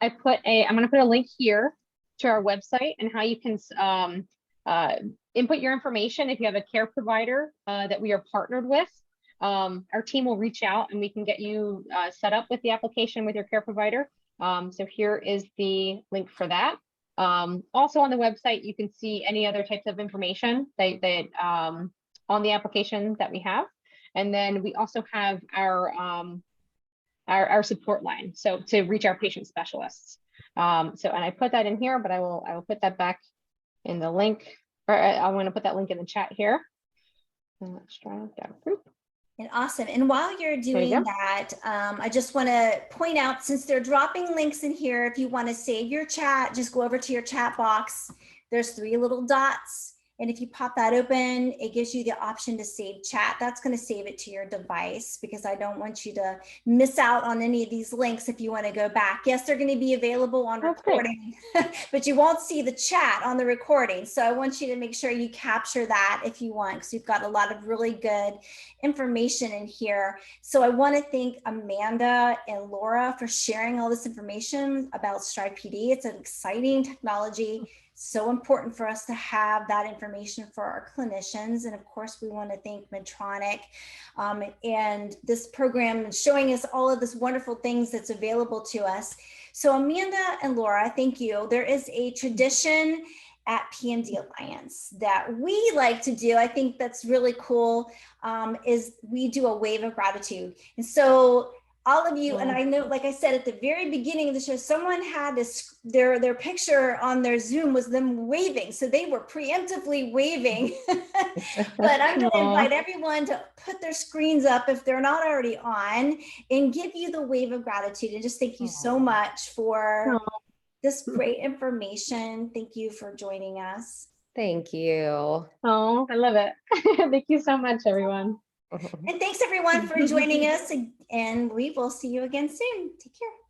to put a link here to our website and how you can input your information. If you have a care provider that we are partnered with, our team will reach out and we can get you set up with the application with your care provider. So here is the link for that. Also on the website, you can see any other types of information that on the application that we have. And then we also have our support line, so to reach our patient specialists. And I put that in here, but I will put that back in the link, or I want to put that link in the chat here. Let's try that group. And awesome. And while you're doing that, I just want to point out, since they're dropping links in here, if you want to save your chat, just go over to your chat box. There's 3 little dots. And if you pop that open, it gives you the option to save chat. That's going to save it to your device, because I don't want you to miss out on any of these links if you want to go back. Yes, they're going to be available on recording, but you won't see the chat on the recording. So I want you to make sure you capture that if you want, because we've got a lot of really good information in here. So I want to thank Amanda and Laura for sharing all this information about StrivePD. It's an exciting technology. So important for us to have that information for our clinicians. And of course, we want to thank Medtronic and this program and showing us all of this wonderful things that's available to us. So Amanda and Laura, thank you. There is a tradition at PMD Alliance that we like to do. I think that's really cool, is we do a wave of gratitude. And so all of you, and I know, like I said at the very beginning of the show, someone had this, their picture on their Zoom was them waving. So they were preemptively waving. But I'm going to invite everyone to put their screens up if they're not already on, and give you the wave of gratitude. And just thank you so much for this great information. Thank you for joining us. Thank you. Oh, I love it. Thank you so much, everyone. And thanks everyone for joining us, and we will see you again soon. Take care.